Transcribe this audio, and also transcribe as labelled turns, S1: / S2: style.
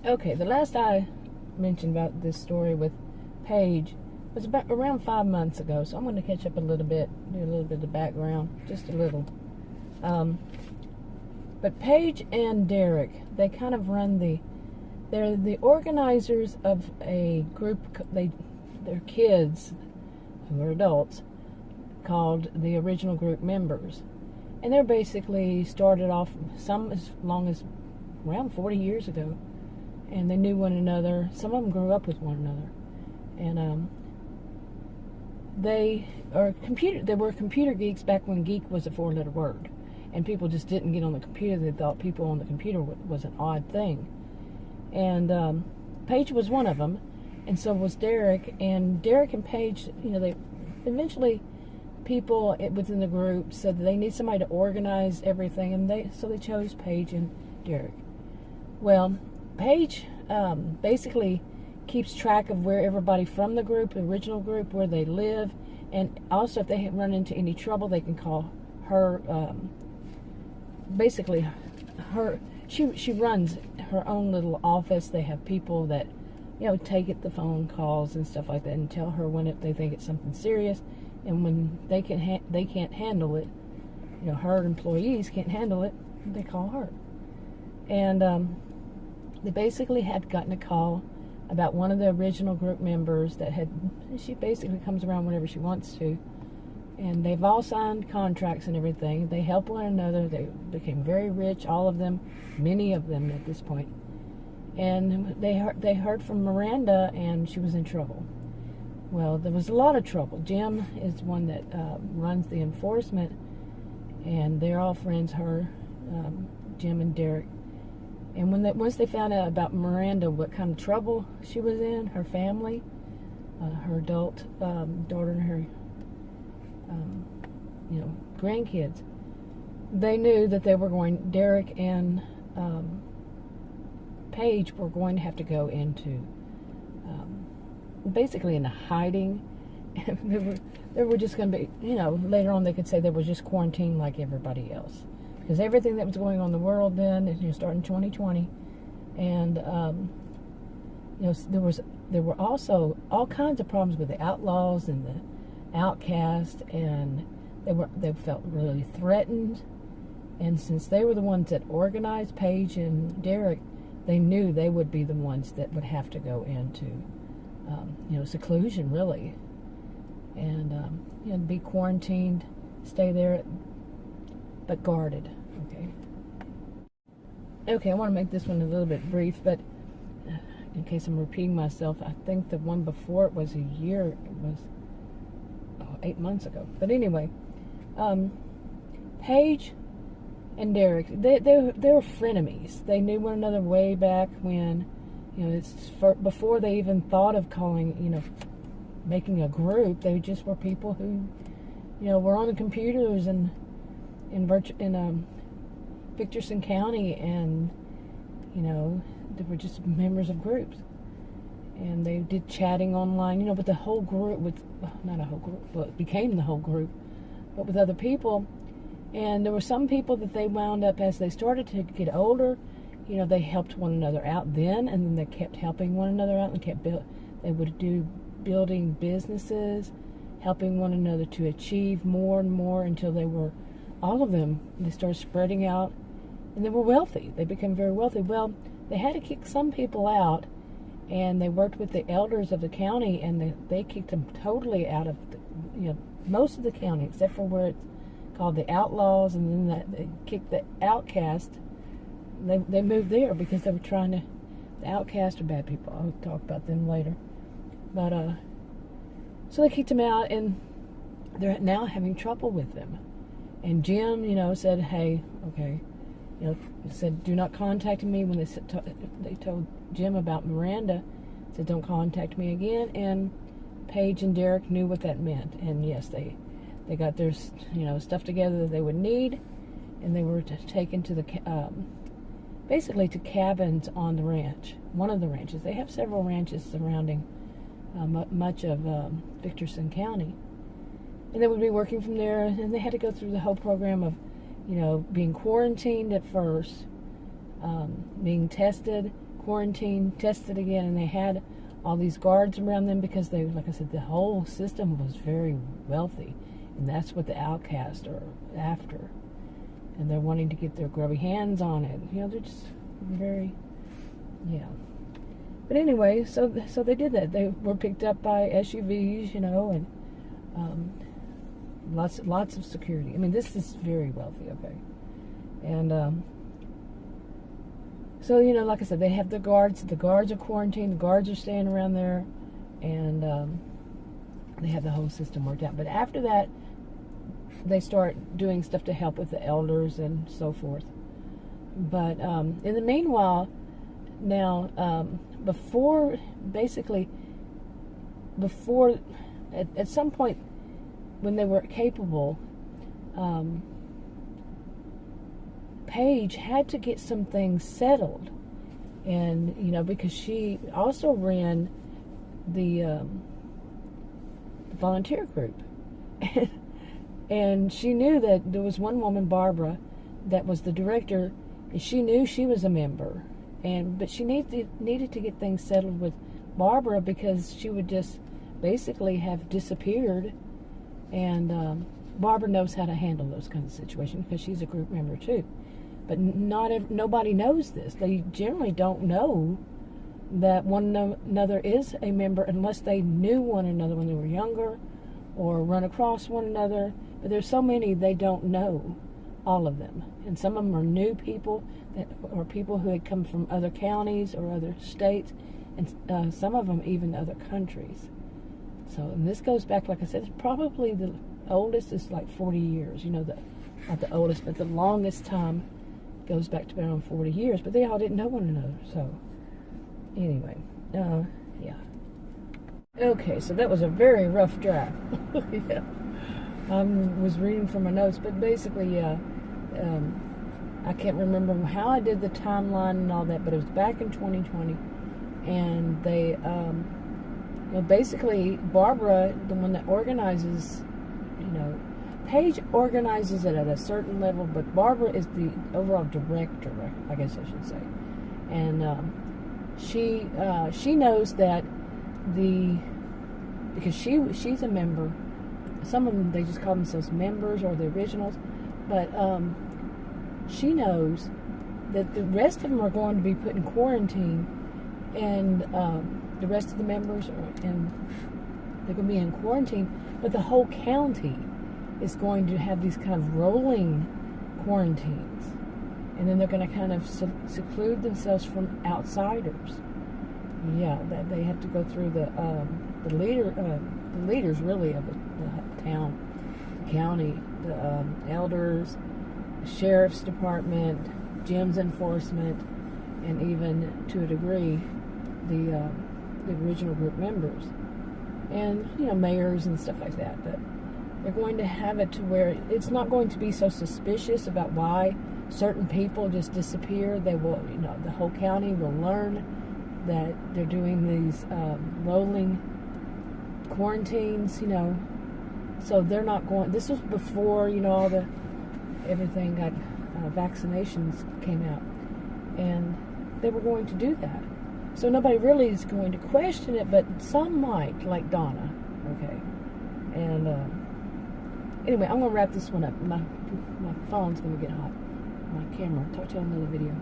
S1: Okay, the last I mentioned about this story with Paige was about around 5 months ago, so I'm going to catch up a little bit, do a little bit of background, just a little. But Paige and Derek, they kind of they're the organizers of a group, they're kids who are adults, called the original group members. And they're basically started off some as long as around 40 years ago. And they knew one another. Some of them grew up with one another. And they were computer geeks back when geek was a 4-letter word. And people just didn't get on the computer. They thought people on the computer was an odd thing. And Paige was one of them, and so was Derek. And Derek and Paige, they eventually, people within the group said that they need somebody to organize everything, and so they chose Paige and Derek. Well, Paige basically keeps track of where everybody from the group, the original group, where they live, and also if they run into any trouble, they can call her. Basically, she runs her own little office. They have people that take the phone calls and stuff like that, and tell her when they think it's something serious, and when they can't handle it, her employees can't handle it, they call her. And they basically had gotten a call about one of the original group members she basically comes around whenever she wants to, and they've all signed contracts and everything. They help one another. They became very rich, all of them, many of them at this point. And they heard from Miranda, and she was in trouble. Well, there was a lot of trouble. Jim is one that runs the enforcement, and they're all friends, Jim and Derek. And once they found out about Miranda, what kind of trouble she was in, her family, her adult daughter and her grandkids, they knew that Derek and Paige were going to have to go into basically into hiding. they were just going to be, later on they could say they were just quarantined like everybody else, because everything that was going on in the world then, starting 2020, and there were also all kinds of problems with the Outlaws and the Outcasts, and they felt really threatened. And since they were the ones that organized Paige and Derek, they knew they would be the ones that would have to go into seclusion, really, and be quarantined, stay there, but guarded. Okay, I want to make this one a little bit brief, but in case I'm repeating myself, I think the one before it was 8 months ago. But anyway, Paige and Derek, they were frenemies. They knew one another way back when, before they even thought of calling, making a group. They just were people who, were on the computers in Victorson County, and they were just members of groups, and they did chatting online, with the whole group, not a whole group, but it became the whole group, but with other people. And there were some people that they wound up, as they started to get older, they helped one another out then, and then they kept helping one another out, and they would do building businesses, helping one another to achieve more and more until all of them, they started spreading out, and they were wealthy. They became very wealthy. Well, they had to kick some people out, and they worked with the elders of the county, and they kicked them totally out of most of the county, except for where it's called the Outlaws, and then they kicked the Outcasts. They moved there because they were the Outcasts are bad people. I'll talk about them later. But so they kicked them out, and they're now having trouble with them. And Jim, said, hey, okay, said, do not contact me. When they told Jim about Miranda, said, don't contact me again. And Paige and Derek knew what that meant. And yes, they got their, stuff together that they would need, and they were taken to basically to cabins on the ranch, one of the ranches. They have several ranches surrounding much of Victorson County. And they would be working from there, and they had to go through the whole program of, being quarantined at first, being tested, quarantined, tested again, and they had all these guards around them because they, like I said, the whole system was very wealthy, and that's what the outcasts are after. And they're wanting to get their grubby hands on it. You know, they're just very, yeah. But anyway, so they did that. They were picked up by SUVs, you know, and lots of security. I mean, this is very wealthy, okay. And so, you know, like I said, they have the guards. The guards are quarantined. The guards are staying around there, and they have the whole system worked out. But after that, they start doing stuff to help with the elders and so forth. But in the meanwhile, now, before at some point when they were capable, Paige had to get some things settled, and you know, because she also ran the volunteer group, and she knew that there was one woman, Barbara, that was the director, and she knew she was a member, but she needed to get things settled with Barbara because she would just basically have disappeared, and Barbara knows how to handle those kinds of situations because she's a group member too. But nobody knows this. They generally don't know that one another is a member unless they knew one another when they were younger or run across one another. But there's so many they don't know, all of them. And some of them are new people, or people who had come from other counties or other states, and some of them even other countries. So, and this goes back, like I said, it's probably the oldest is like 40 years. You know, not the oldest, but the longest time goes back to around 40 years, but they all didn't know one another. So anyway, yeah. Okay, so that was a very rough draft. Yeah. I was reading from my notes, but basically, yeah, I can't remember how I did the timeline and all that, but it was back in 2020, and they, well, basically, Barbara, the one that organizes, you know, Paige organizes it at a certain level, but Barbara is the overall director, I guess I should say. And she knows that because she's a member. Some of them, they just call themselves members or the originals, but she knows that the rest of them are going to be put in quarantine, and the rest of the members and they're going to be in quarantine, but the whole county is going to have these kind of rolling quarantines, and then they're going to kind of seclude themselves from outsiders. Yeah, that they have to go through the leaders really of the town, the county, the elders, the sheriff's department, gyms enforcement, and even to a degree the original group members, and you know, mayors and stuff like that. But they're going to have it to where it's not going to be so suspicious about why certain people just disappear. They will, you know, the whole county will learn that they're doing these rolling quarantines, you know. So they're not going. This was before, you know, all everything got vaccinations came out, and they were going to do that. So nobody really is going to question it, but some might, like Donna. Okay, and anyway, I'm going to wrap this one up. My phone's going to get hot. My camera. Talk to you on another video.